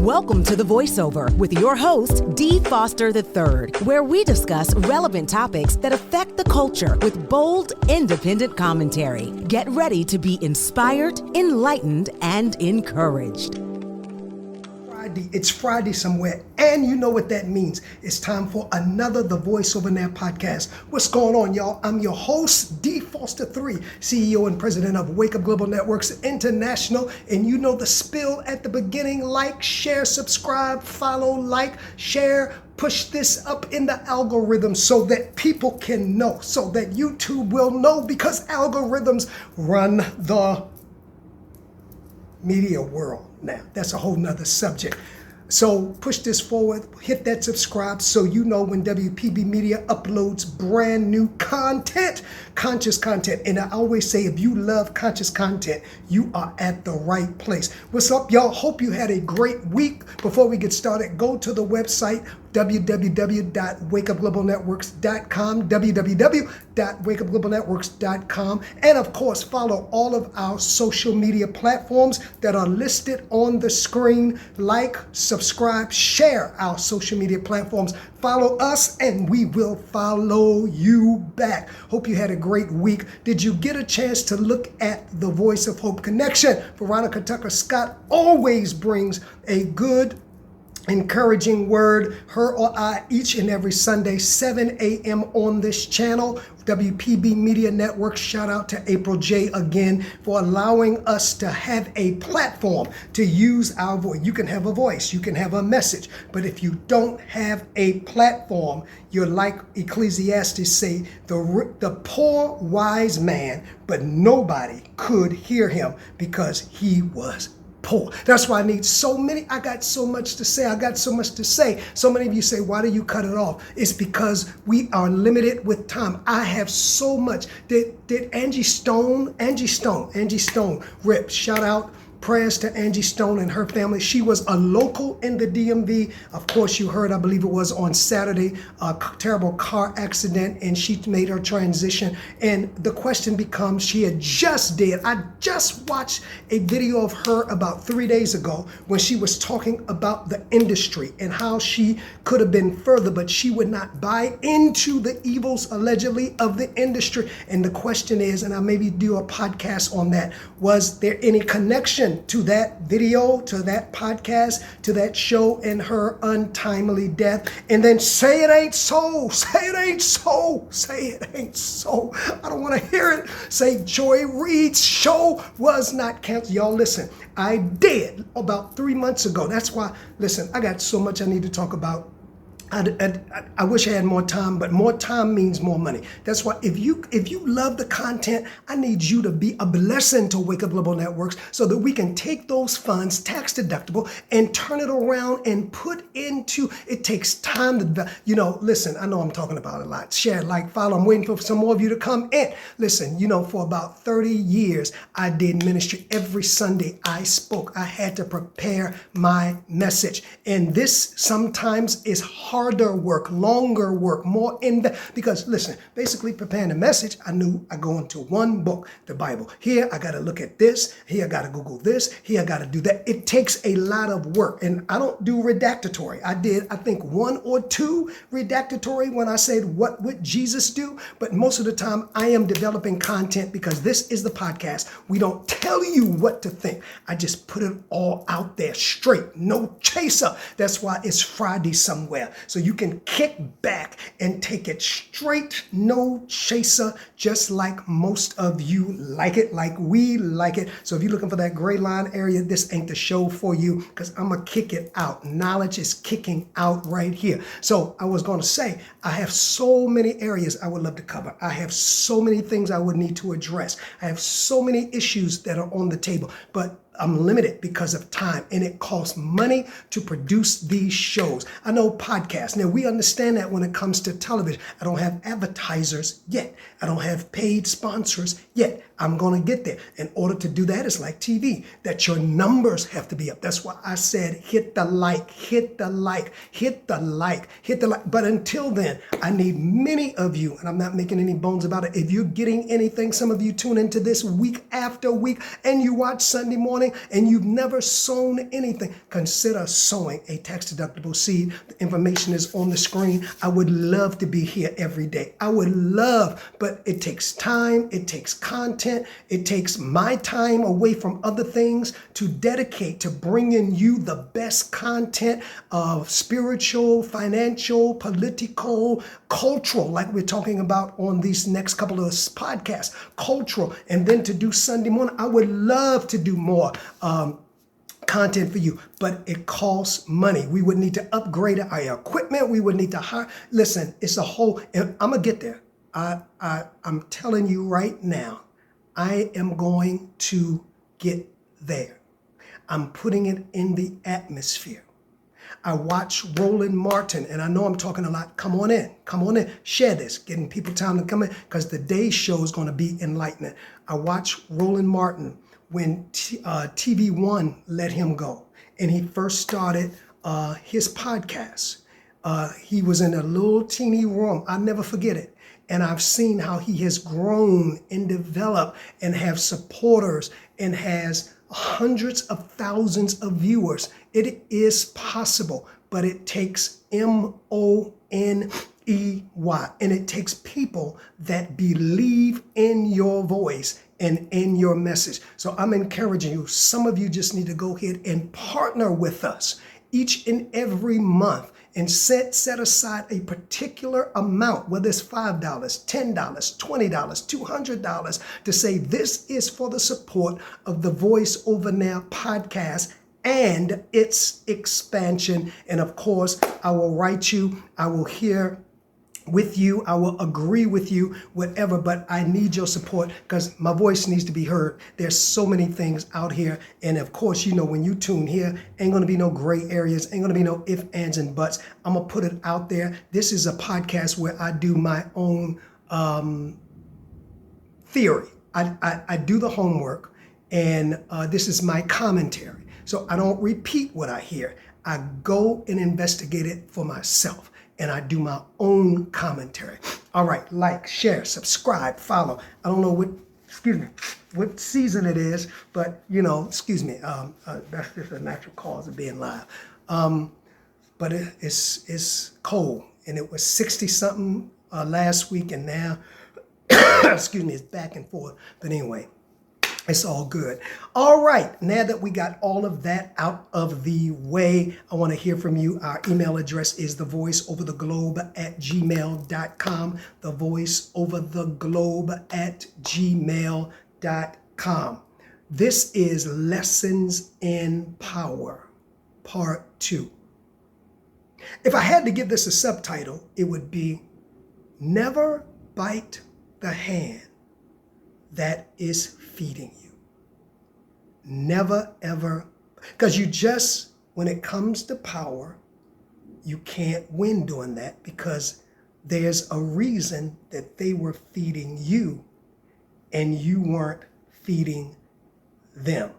Welcome to The Voiceover with your host, Dee Foster III, where we discuss relevant topics that affect the culture with bold, independent commentary. Get ready to be inspired, enlightened, and encouraged. It's Friday somewhere, and you know what that means. It's time for another The Voiceover Now podcast. What's going on, y'all? I'm your host, Dee Foster III, CEO and President of Wake Up Global Networks International, and you know the spill at the beginning. Like, share, subscribe, follow, like, share, push this up in the algorithm so that people can know, so that YouTube will know, because algorithms run the media world now. That's a whole nother subject. So push this forward, hit that subscribe so you know when WPB Media uploads brand new content, conscious content. And I always say, if you love conscious content, you are at the right place. What's up, y'all? Hope you had a great week. Before we get started, go to the website, www.wakeupglobalnetworks.com, www.wakeupglobalnetworks.com, and of course, follow all of our social media platforms that are listed on the screen. Like, subscribe, share our social media platforms. Follow us and we will follow you back. Hope you had a great week. Did you get a chance to look at the Voice of Hope Connection? Veronica Tucker Scott always brings a good, encouraging word, her or I, each and every Sunday, 7 a.m. on this channel, WPB Media Network. Shout out to April J. again for allowing us to have a platform to use our voice. You can have a voice, you can have a message, but if you don't have a platform, you're like Ecclesiastes say, the poor wise man, but nobody could hear him because he was poor. That's why I need so many. I got so much to say. So many of you say, why do you cut it off? It's because we are limited with time. I have so much. Did Angie Stone, rip, shout out. Prayers to Angie Stone and her family. She was a local in the DMV. Of course, you heard, I believe it was on Saturday, a terrible car accident, and she made her transition. And the question becomes, I just watched a video of her about 3 days ago when she was talking about the industry and how she could have been further, but she would not buy into the evils, allegedly, of the industry. And the question is, and I maybe do a podcast on that, was there any connection to that video, to that podcast, to that show, and her untimely death? And then say it ain't so. Say it ain't so. Say it ain't so. I don't want to hear it. Say Joy Reid's show was not canceled. Y'all listen, I did about 3 months ago. That's why, listen, I got so much I need to talk about. I wish I had more time, but more time means more money. That's why if you love the content, I need you to be a blessing to Wake Up Global Networks so that we can take those funds, tax deductible, and turn it around and put into, it takes time to, listen, I know I'm talking about a lot. Share, like, follow. I'm waiting for some more of you to come in. Listen, for about 30 years, I did ministry. Every Sunday I spoke. I had to prepare my message. And this sometimes is harder work, longer work, more because listen, basically preparing a message, I knew I go into one book, the Bible. Here, I got to look at this. Here, I got to Google this. Here, I got to do that. It takes a lot of work, and I don't do redactatory. I did, I think, 1 or 2 redactatory when I said, what would Jesus do? But most of the time, I am developing content because this is the podcast. We don't tell you what to think. I just put it all out there straight, no chaser. That's why it's Friday somewhere. So you can kick back and take it straight, no chaser, just like most of you like it, like we like it. So if you're looking for that gray line area, this ain't the show for you, because I'm going to kick it out. Knowledge is kicking out right here. So I was going to say, I have so many areas I would love to cover. I have so many things I would need to address. I have so many issues that are on the table, but I'm limited because of time, and it costs money to produce these shows. I know podcasts. Now, we understand that when it comes to television. I don't have advertisers yet. I don't have paid sponsors yet. I'm going to get there. In order to do that, it's like TV, that your numbers have to be up. That's why I said hit the like, hit the like, hit the like, hit the like. But until then, I need many of you, and I'm not making any bones about it. If you're getting anything, some of you tune into this week after week, and you watch Sunday morning morning and you've never sown anything, consider sowing a tax-deductible seed. The information is on the screen. I would love to be here every day. I would love, but it takes time. It takes content. It takes my time away from other things to dedicate to bringing you the best content of spiritual, financial, political, cultural, like we're talking about on these next couple of podcasts, cultural, and then to do Sunday morning. I would love to do more content for you, but it costs money. We would need to upgrade our equipment. We would need to hire. Listen, it's a whole, and I'm gonna get there. I'm telling you right now, I am going to get there. I'm putting it in the atmosphere. I watch Roland Martin, and I know I'm talking a lot. Come on in, share this, getting people time to come in, because today's show is going to be enlightening. I watch Roland Martin when TV1 let him go, and he first started his podcast. He was in a little teeny room. I'll never forget it. And I've seen how he has grown and developed and have supporters and has hundreds of thousands of viewers. It is possible, but it takes MONEY, and it takes people that believe in your voice and in your message. So I'm encouraging you. Some of you just need to go ahead and partner with us each and every month and set aside a particular amount, whether it's $5, $10, $20, $200, to say this is for the support of the Voice Over Now podcast and its expansion. And of course, I will write you, I will hear with you, I will agree with you, whatever, but I need your support because my voice needs to be heard. There's so many things out here. And of course, you know, when you tune here, ain't gonna be no gray areas, ain't gonna be no ifs, ands, and buts. I'm gonna put it out there. This is a podcast where I do my own theory. I do the homework, and this is my commentary. So I don't repeat what I hear. I go and investigate it for myself, and I do my own commentary. All right, like, share, subscribe, follow. I don't know what season it is, but you know, that's just a natural cause of being live. But it's cold, and it was 60 something last week, and now, it's back and forth. But anyway, it's all good. All right, now that we got all of that out of the way, I want to hear from you. Our email address is thevoiceovertheglobe@gmail.com, thevoiceovertheglobe@gmail.com. This is Lessons in Power, Part 2. If I had to give this a subtitle, it would be Never Bite the Hand that is feeding you. Never, ever, because when it comes to power, you can't win doing that because there's a reason that they were feeding you and you weren't feeding them.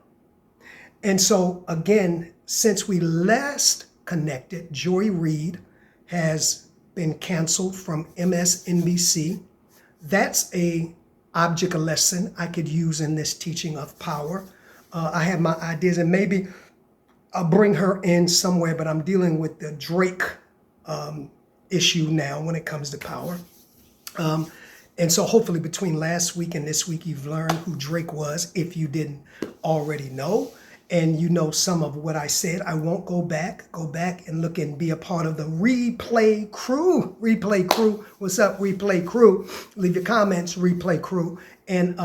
And so again, since we last connected, Joy Reid has been canceled from MSNBC. That's a object lesson I could use in this teaching of power. I have my ideas, and maybe I'll bring her in somewhere, but I'm dealing with the Drake issue now when it comes to power. And so hopefully between last week and this week, you've learned who Drake was, if you didn't already know. And you know some of what I said. I won't go back and look and be a part of the replay crew. Replay crew, what's up, replay crew? Leave your comments, replay crew, and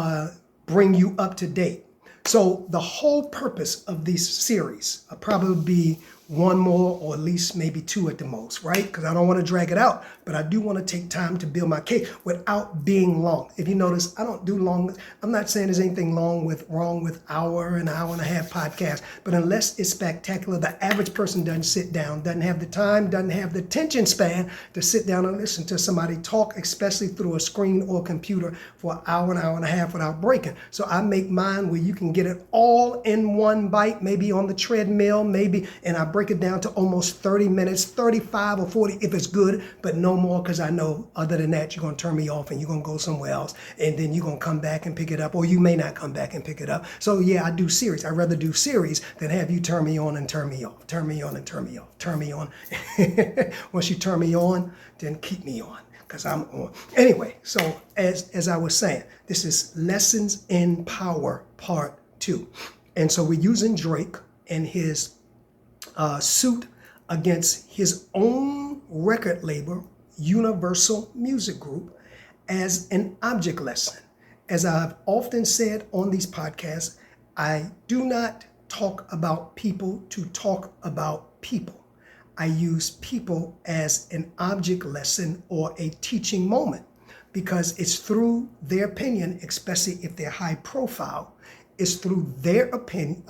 bring you up to date. So the whole purpose of this series, I'll probably be one more or at least maybe two at the most, right? Because I don't want to drag it out, but I do want to take time to build my case without being long. If you notice, I don't do long. I'm not saying there's anything wrong with hour and a half podcast, but unless it's spectacular, the average person doesn't sit down, doesn't have the time, doesn't have the attention span to sit down and listen to somebody talk, especially through a screen or computer for an hour and a half without breaking. So I make mine where you can get it all in one bite, maybe on the treadmill, maybe, and I break break it down to almost 30 minutes, 35 or 40 if it's good, but no more, because I know other than that, you're going to turn me off and you're going to go somewhere else, and then you're going to come back and pick it up, or you may not come back and pick it up. So yeah, I do series. I'd rather do series than have you turn me on and turn me off, turn me on and turn me off, turn me on. Once you turn me on, then keep me on, because I'm on. Anyway, so as I was saying, this is Lessons in Power Part 2. And so we're using Drake and his suit against his own record label, Universal Music Group, as an object lesson. As I've often said on these podcasts, I do not talk about people to talk about people. I use people as an object lesson or a teaching moment, because it's through their opinion, especially if they're high profile, it's through their opinion,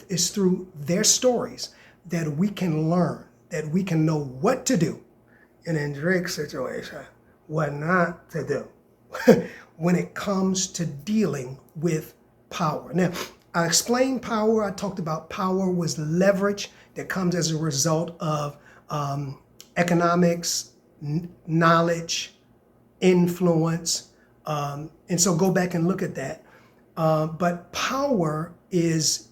it's through their stories that we can learn, that we can know what to do. And in Drake's situation, what not to do when it comes to dealing with power. Now, I explained power. I talked about power was leverage that comes as a result of economics, knowledge, influence. And so go back and look at that. But power is,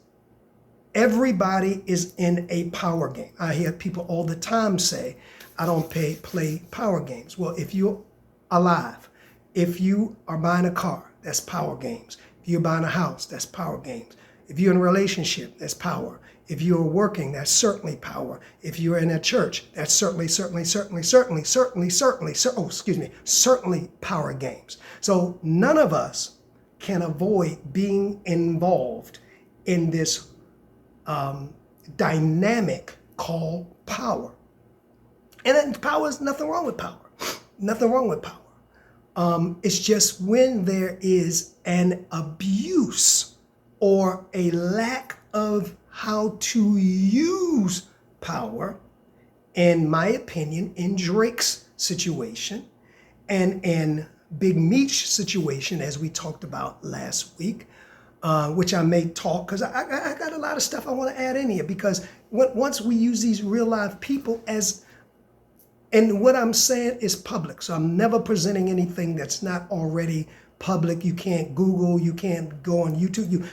everybody is in a power game. I hear people all the time say, I don't play power games. Well, if you're alive, if you are buying a car, that's power games. If you're buying a house, that's power games. If you're in a relationship, that's power. If you're working, that's certainly power. If you're in a church, that's certainly power games. So none of us can avoid being involved in this dynamic called power. And then power is nothing wrong with power. Nothing wrong with power. It's just when there is an abuse or a lack of how to use power, in my opinion, in Drake's situation and in Big Meech's situation, as we talked about last week, which I may talk, because I got a lot of stuff I want to add in here, because once we use these real live people as, and what I'm saying is public, so I'm never presenting anything that's not already public. You can't Google, you can't go on YouTube.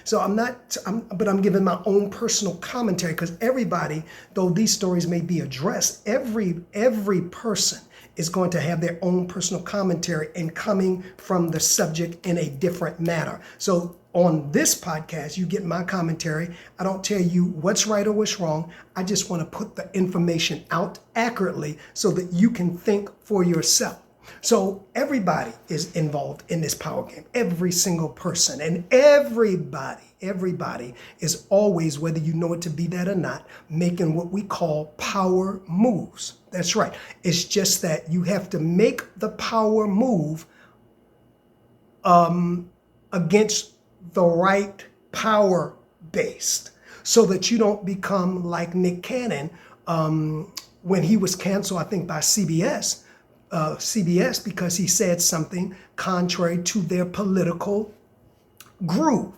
But I'm giving my own personal commentary, because everybody, though these stories may be addressed, every person is going to have their own personal commentary and coming from the subject in a different manner. So on this podcast, you get my commentary. I don't tell you what's right or what's wrong. I just want to put the information out accurately so that you can think for yourself. So everybody is involved in this power game, every single person, and everybody is always, whether you know it to be that or not, making what we call power moves. That's right. It's just that you have to make the power move against the right power based, so that you don't become like Nick Cannon when he was canceled, I think, by CBS, because he said something contrary to their political groove.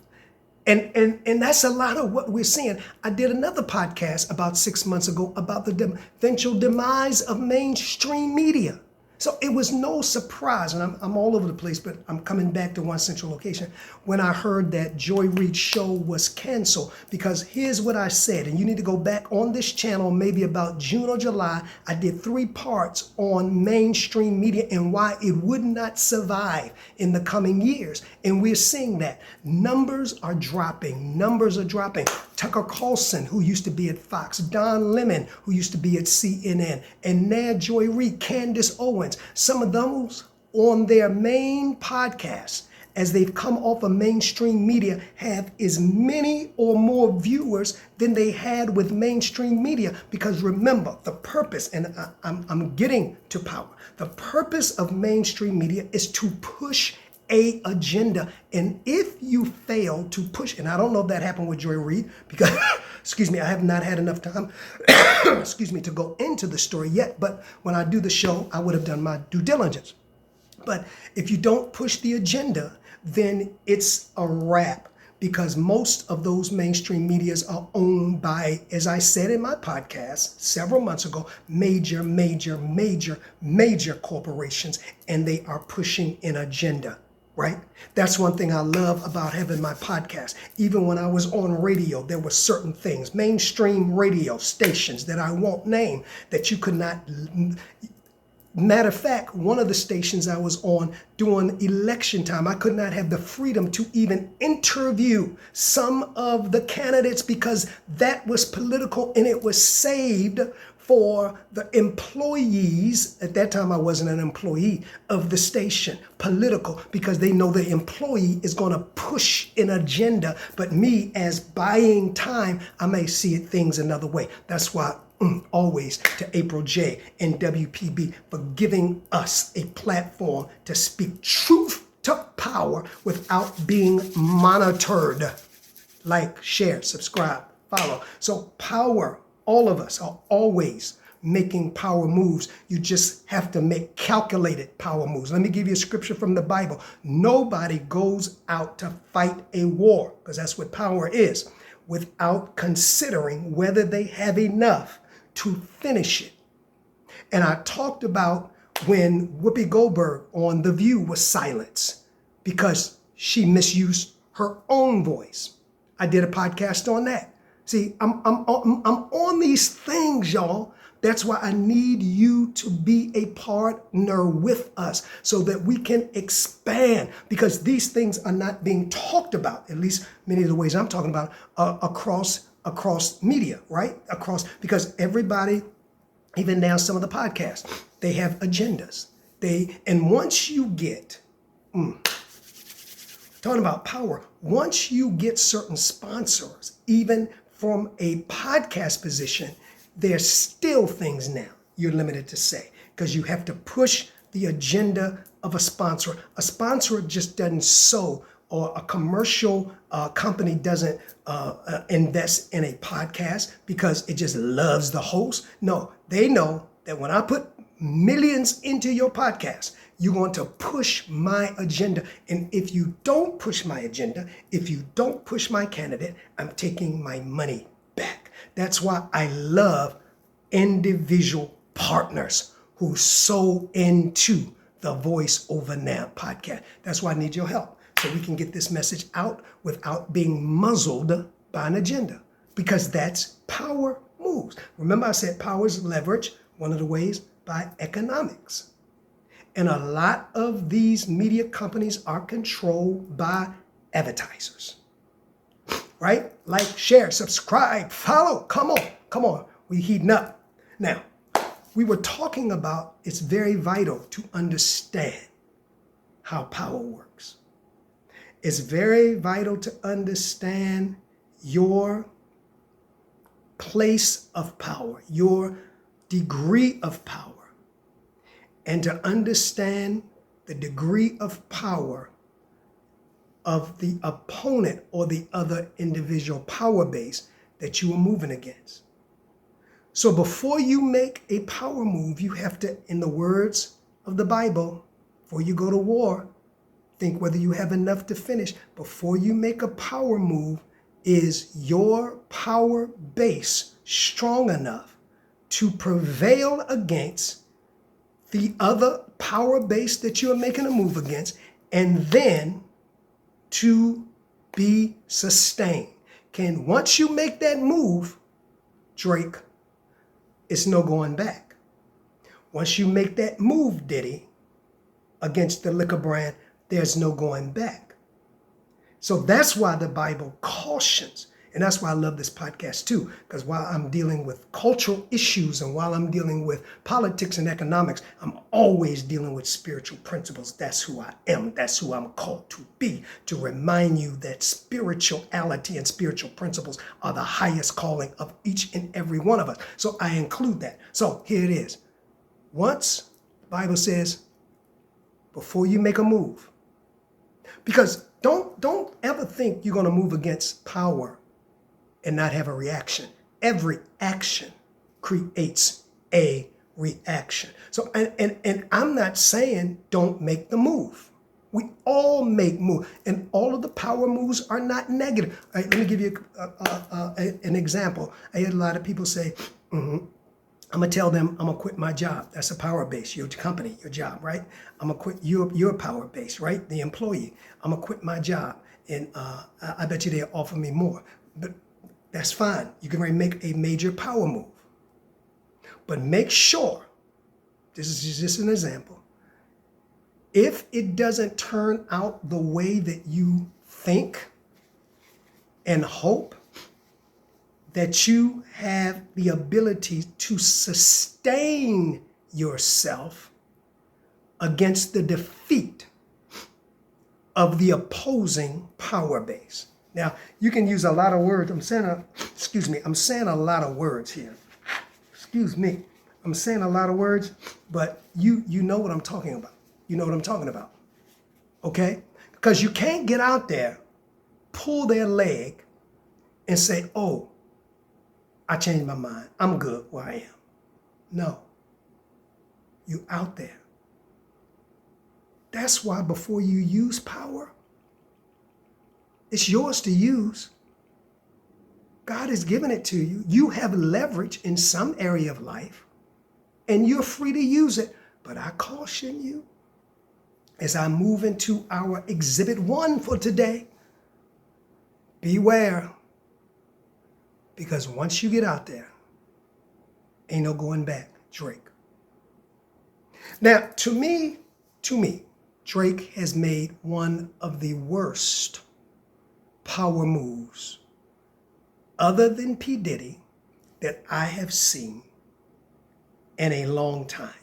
And that's a lot of what we're seeing. I did another podcast about 6 months ago about the eventual demise of mainstream media. So it was no surprise, and I'm all over the place, but I'm coming back to one central location, when I heard that Joy Reid's show was canceled. Because here's what I said, and you need to go back on this channel maybe about June or July. I did 3 parts on mainstream media and why it would not survive in the coming years. And we're seeing that. Numbers are dropping. Tucker Carlson, who used to be at Fox, Don Lemon, who used to be at CNN, and now Joy Reid, Candace Owens, some of those on their main podcasts, as they've come off of mainstream media, have as many or more viewers than they had with mainstream media. Because remember, the purpose, and I'm getting to power, the purpose of mainstream media is to push a agenda. And if you fail to push, and I don't know if that happened with Joy Reid, because excuse me, I have not had enough time to go into the story yet, but when I do the show, I would have done my due diligence. But if you don't push the agenda, then it's a wrap. because most of those mainstream medias are owned by, as I said in my podcast several months ago, major corporations, and they are pushing an agenda, right? That's one thing I love about having my podcast. Even when I was on radio, there were certain things, mainstream radio stations that I won't name, that you could not. Matter of fact, one of the stations I was on during election time, I could not have the freedom to even interview some of the candidates because that was political, and it was saved for the employees. At that time, I wasn't an employee of the station, political, because they know the employee is going to push an agenda. But me, as buying time, I may see things another way. That's why always to April J and WPB for giving us a platform to speak truth to power without being monitored. Like, share, subscribe, follow. So power, all of us are always making power moves. You just have to make calculated power moves. Let me give you a scripture from the Bible. Nobody goes out to fight a war, because that's what power is, without considering whether they have enough to finish it. And I talked about when Whoopi Goldberg on The View was silenced because she misused her own voice. I did a podcast on that. See, I'm on these things, y'all. That's why I need you to be a partner with us so that we can expand, because these things are not being talked about, at least many of the ways I'm talking about, across media, right? Because everybody, even now some of the podcasts, they have agendas. And once you get, talking about power, once you get certain sponsors, even from a podcast position, there's still things now you're limited to say, because you have to push the agenda of a sponsor. A sponsor just doesn't sow, or a commercial company doesn't invest in a podcast because it just loves the host. No, they know that when I put millions into your podcast, you're going to push my agenda. And if you don't push my agenda, if you don't push my candidate, I'm taking my money back. That's why I love individual partners who sow into the Voice Over Now podcast. That's why I need your help, so we can get this message out without being muzzled by an agenda, because that's power moves. Remember I said power is leverage, one of the ways, by economics. And a lot of these media companies are controlled by advertisers, right? Like, share, subscribe, follow. Come on. We heating up. Now, we were talking about it's very vital to understand how power works. It's very vital to understand your place of power, your degree of power, and to understand the degree of power of the opponent or the other individual power base that you are moving against. So before you make a power move, you have to, in the words of the Bible, before you go to war, think whether you have enough to finish. Before you make a power move, is your power base strong enough to prevail against the other power base that you are making a move against, and then to be sustained? Once you make that move, Drake, it's no going back. Once you make that move, Diddy, against the liquor brand, there's no going back. So that's why the Bible cautions. And that's why I love this podcast too, because while I'm dealing with cultural issues and while I'm dealing with politics and economics, I'm always dealing with spiritual principles. That's who I am. That's who I'm called to be, to remind you that spirituality and spiritual principles are the highest calling of each and every one of us. So I include that. So here it is. Once the Bible says, before you make a move, because don't ever think you're going to move against power and not have a reaction. Every action creates a reaction. So, and I'm not saying don't make the move. We all make moves, and all of the power moves are not negative. All right, let me give you an example. I had a lot of people say, I'm gonna tell them I'm gonna quit my job. That's a power base, your company, your job, right? I'm gonna quit your power base, right? The employee. I'm gonna quit my job, and I bet you they'll offer me more. But that's fine. You can already make a major power move. But make sure, this is just an example, if it doesn't turn out the way that you think and hope, that you have the ability to sustain yourself against the defeat of the opposing power base. Now, you can use a lot of words. I'm saying a lot of words here. Excuse me. I'm saying a lot of words, but you know what I'm talking about. You know what I'm talking about. Okay? Because you can't get out there, pull their leg, and say, oh, I changed my mind. I'm good where I am. No. You out there. That's why before you use power, it's yours to use. God has given it to you. You have leverage in some area of life, and you're free to use it. But I caution you, as I move into our Exhibit 1 for today, beware. Because once you get out there, ain't no going back, Drake. Now, to me, Drake has made one of the worst power moves, other than P. Diddy, that I have seen in a long time.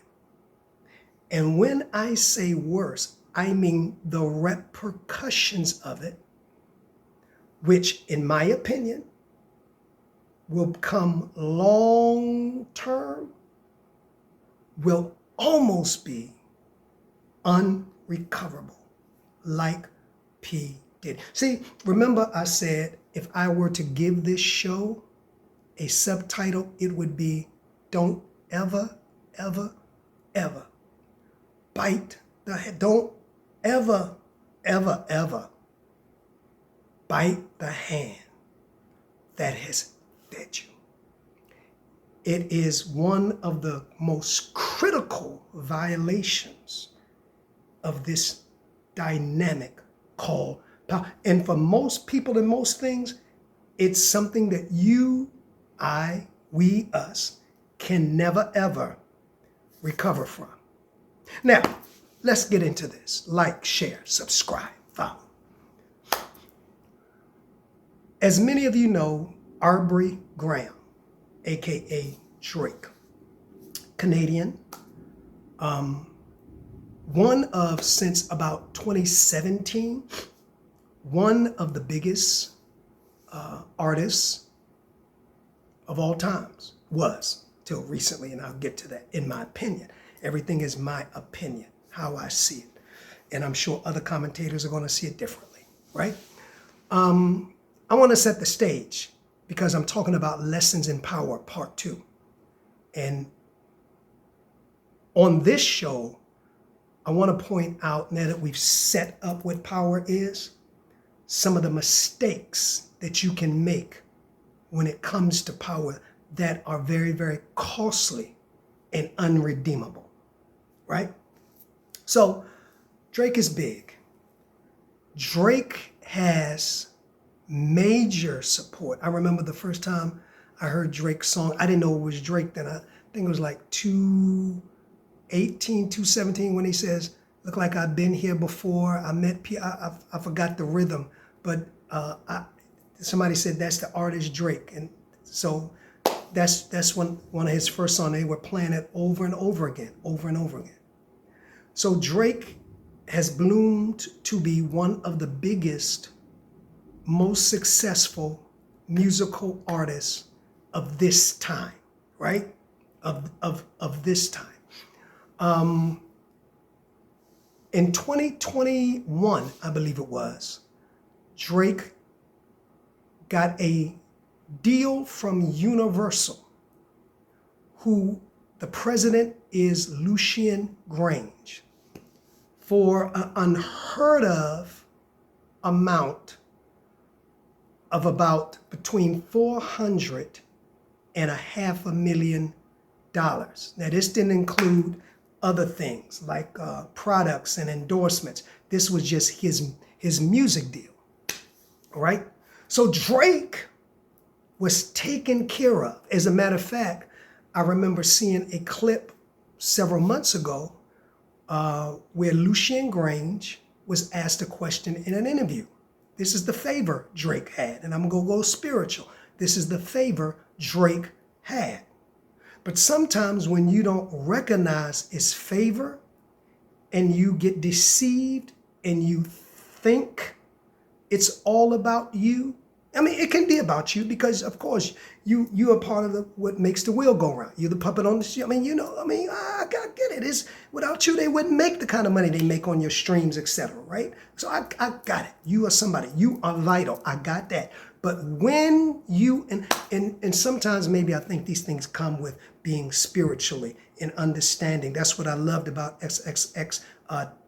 And when I say worse, I mean the repercussions of it, which, in my opinion, will come long term, will almost be unrecoverable, like P. Diddy. See, remember I said if I were to give this show a subtitle, it would be Don't Ever, Ever, Ever Bite the Head. Don't ever, ever, ever bite the hand that has fed you. It is one of the most critical violations of this dynamic called power. And for most people and most things, it's something that you, I, we, us can never, ever recover from. Now, let's get into this. Like, share, subscribe, follow. As many of you know, Aubrey Graham, aka Drake, Canadian, one of, since about 2017, one of the biggest artists of all times, was till recently, and I'll get to that. In my opinion, everything is my opinion, how I see it, and I'm sure other commentators are going to see it differently, right? I want to set the stage because I'm talking about Lessons in Power, Part 2. And on this show, I want to point out, now that we've set up what power is, some of the mistakes that you can make when it comes to power that are very, very costly and unredeemable, right? So Drake is big. Drake has major support. I remember the first time I heard Drake's song, I didn't know it was Drake then. I think it was like 2:18, 2:17 when he says, look like I've been here before. I met P. I forgot the rhythm, but somebody said that's the artist Drake. And so that's one of his first songs. They were playing it over and over again, over and over again. So Drake has bloomed to be one of the biggest, most successful musical artists of this time, right? Of this time. In 2021, I believe it was, Drake got a deal from Universal, who the president is Lucian Grange, for an unheard of amount of about between $400,000 and $500,000. Now, this didn't include other things like products and endorsements. This was just his music deal, all right? So Drake was taken care of. As a matter of fact, I remember seeing a clip several months ago where Lucien Grange was asked a question in an interview. This is the favor Drake had, and I'm gonna go spiritual. This is the favor Drake had. But sometimes when you don't recognize it's favor and you get deceived and you think it's all about you, I mean, it can be about you because, of course, you are part of what makes the wheel go round. You're the puppet on the shoe. I mean, I get it. It's, without you, they wouldn't make the kind of money they make on your streams, etc. Right? So I got it. You are somebody. You are vital. I got that. But when you, and sometimes maybe I think these things come with being spiritually and understanding. That's what I loved about XXX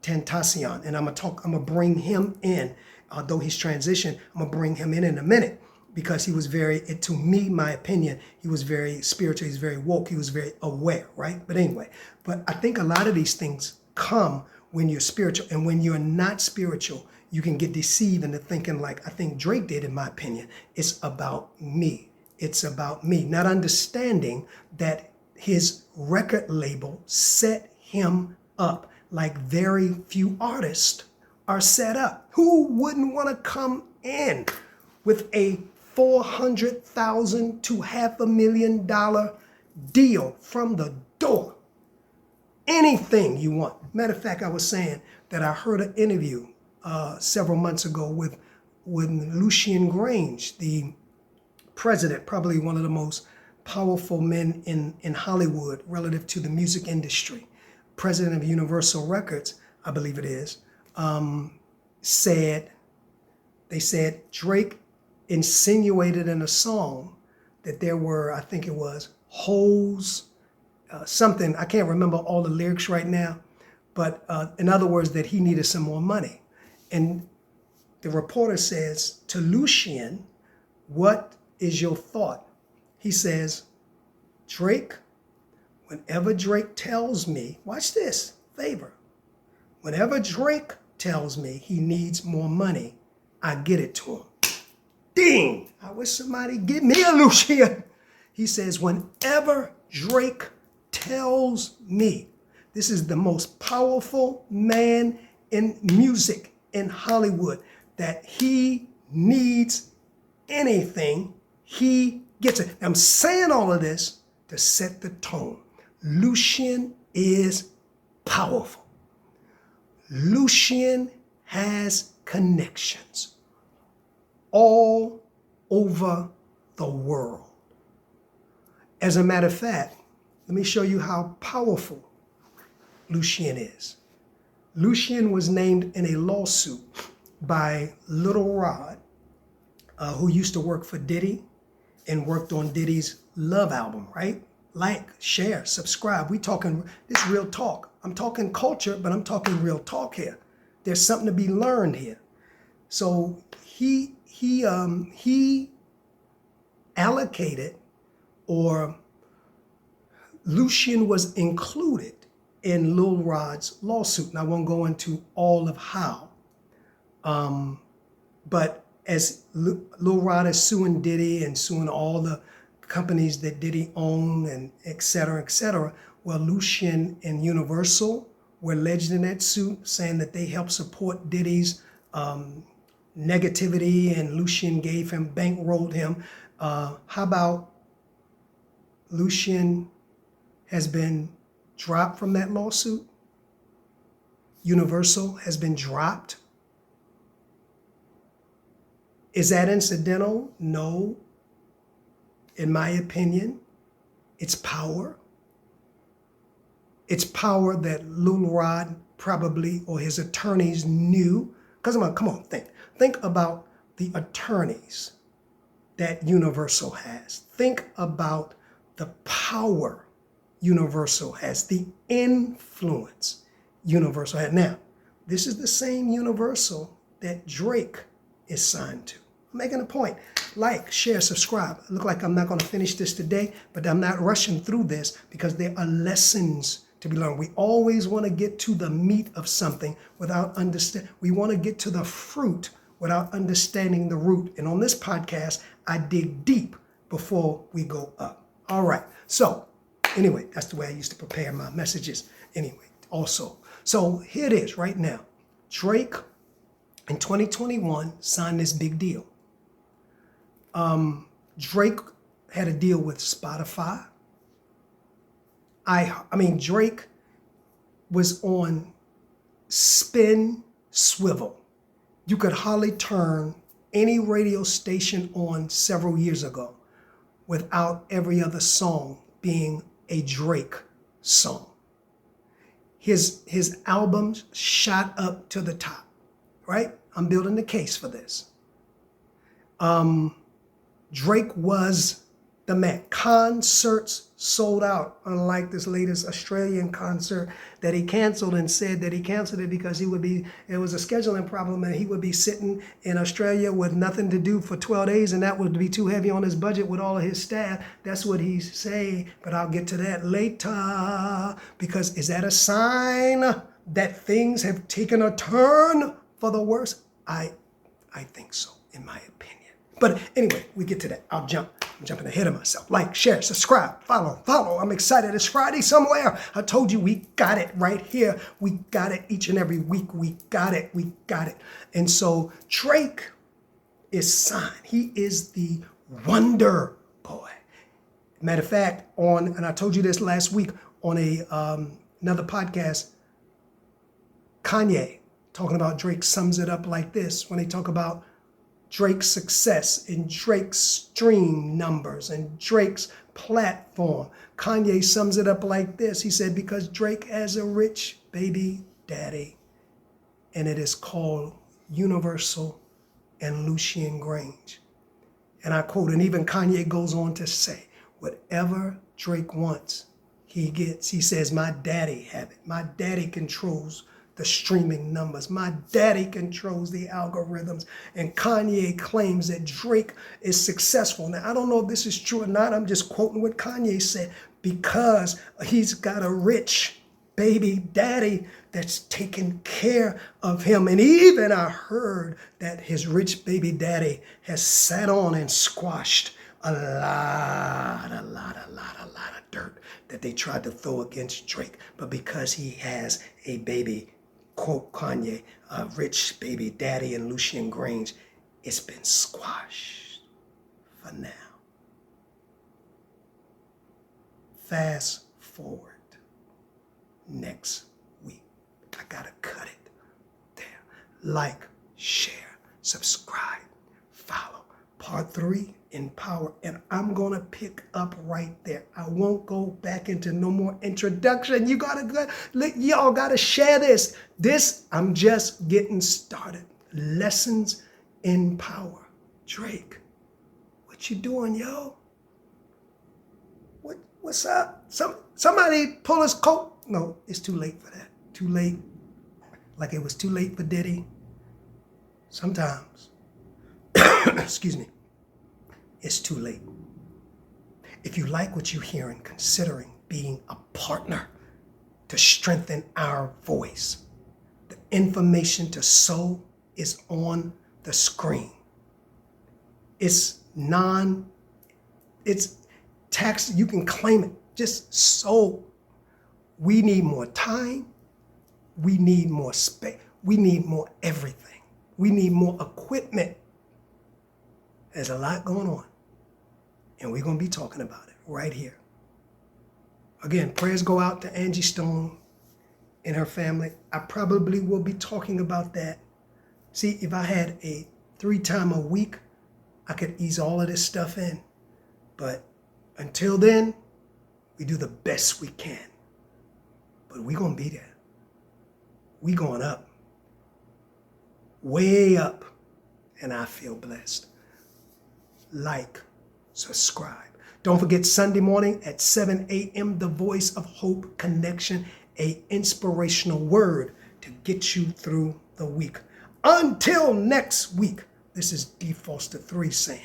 Tentacion. And I'm gonna bring him in. Although he's transitioned, I'm gonna bring him in a minute because he was to me, my opinion, he was very spiritual, he's very woke, he was very aware, right? But anyway, I think a lot of these things come when you're spiritual, and when you're not spiritual, you can get deceived into thinking like I think Drake did, in my opinion. It's about me. It's about me, not understanding that his record label set him up like very few artists are set up. Who wouldn't want to come in with a $400,000 to $500,000 deal from the door? Anything you want. Matter of fact, I was saying that I heard an interview several months ago with Lucien Grange, the president, probably one of the most powerful men in Hollywood relative to the music industry, president of Universal Records, I believe it is. They said Drake insinuated in a song that there were, I think it was, holes, something, I can't remember all the lyrics right now, but in other words, that he needed some more money. And the reporter says to Lucien, what is your thought? He says, Drake, whenever Drake tells me, watch this, favor, whenever Drake tells me he needs more money, I get it to him. Ding! I wish somebody give me a Lucien. He says, whenever Drake tells me, this is the most powerful man in music in Hollywood, that he needs anything, he gets it. I'm saying all of this to set the tone. Lucien is powerful. Lucien has connections all over the world. As a matter of fact, let me show you how powerful Lucien is. Lucien was named in a lawsuit by Lil Rod, who used to work for Diddy and worked on Diddy's Love album, right? Like, share, subscribe. We talking this real talk. I'm talking culture, but I'm talking real talk here. There's something to be learned here. So he allocated, or Lucien was included in Lil Rod's lawsuit. And I won't go into all of how. But as Lil Rod is suing Diddy and suing all the companies that Diddy owned and et cetera, well, Lucien and Universal were alleged in that suit, saying that they helped support Diddy's negativity, and Lucien bankrolled him. How about Lucien has been dropped from that lawsuit? Universal has been dropped. Is that incidental? No. In my opinion, it's power. It's power that Lil Rod probably, or his attorneys, knew. Because come on, think about the attorneys that Universal has. Think about the power Universal has, the influence Universal has. Now, This is the same Universal that Drake is signed to. I'm making a point. Like, share, subscribe. It look like I'm not going to finish this today, but I'm not rushing through this because there are lessons to be learned. We always want to get to the meat of something without understand. We want to get to the fruit without understanding the root. And on this podcast, I dig deep before we go up. All right. So anyway, that's the way I used to prepare my messages. Anyway, also. So here it is right now. Drake in 2021 signed this big deal. Drake had a deal with Spotify. Drake was on spin swivel. You could hardly turn any radio station on several years ago without every other song being a Drake song. His albums shot up to the top, right? I'm building the case for this. Drake was the man. Concerts sold out, unlike this latest Australian concert that he canceled and said that he canceled it because it was a scheduling problem and he would be sitting in Australia with nothing to do for 12 days and that would be too heavy on his budget with all of his staff. That's what he's saying, but I'll get to that later because is that a sign that things have taken a turn for the worse? I think so, in my opinion. But anyway, we get to that. I'm jumping ahead of myself. Like, share, subscribe, follow. I'm excited. It's Friday somewhere. I told you we got it right here. We got it each and every week. We got it. And so Drake is signed. He is the Wonder Boy. Matter of fact, and I told you this last week on another podcast, Kanye talking about Drake sums it up like this when they talk about Drake's success and Drake's stream numbers and Drake's platform. Kanye sums it up like this. He said, because Drake has a rich baby daddy, and it is called Universal and Lucian Grange. And I quote, and even Kanye goes on to say, whatever Drake wants, he gets. He says, my daddy have it. My daddy controls the streaming numbers. My daddy controls the algorithms. And Kanye claims that Drake is successful. Now, I don't know if this is true or not. I'm just quoting what Kanye said because he's got a rich baby daddy that's taking care of him. And even I heard that his rich baby daddy has sat on and squashed a lot of dirt that they tried to throw against Drake. But because he has a baby, quote Kanye, rich baby daddy and Lucian Grange, it's been squashed for now. Fast forward next week. I gotta cut it there. Like, share, subscribe, follow. Part 3, Empower. And I'm going to pick up right there. I won't go back into no more introduction. Y'all got to share this. I'm just getting started. Lessons in Power. Drake, what you doing, yo? What's up? Somebody pull his coat. No, it's too late for that. Too late. Like it was too late for Diddy. Sometimes. Excuse me. It's too late. If you like what you're hearing, considering being a partner to strengthen our voice, the information to sow is on the screen. It's tax, you can claim it. Just sow. We need more time. We need more space. We need more everything. We need more equipment. There's a lot going on. And we're going to be talking about it right here. Again, prayers go out to Angie Stone and her family. I probably will be talking about that. See, if I had a 3 times a week, I could ease all of this stuff in. But until then, we do the best we can. But we're going to be there. We going up. Way up. And I feel blessed. Like, subscribe. Don't forget Sunday morning at 7 a.m., the Voice of Hope Connection, a inspirational word to get you through the week. Until next week, this is D. Foster 3 saying,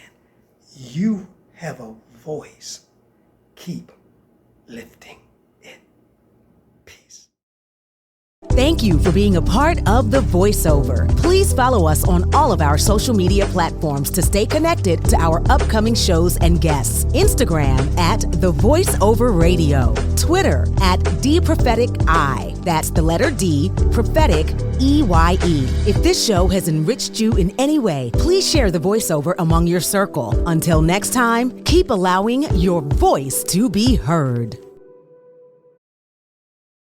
you have a voice. Keep lifting it. Peace. Thank you for being a part of The Voiceover. Please follow us on all of our social media platforms to stay connected to our upcoming shows and guests. Instagram at The Voiceover Radio. Twitter at DPropheticI. That's the letter D, prophetic, EYE. If this show has enriched you in any way, please share The Voiceover among your circle. Until next time, keep allowing your voice to be heard.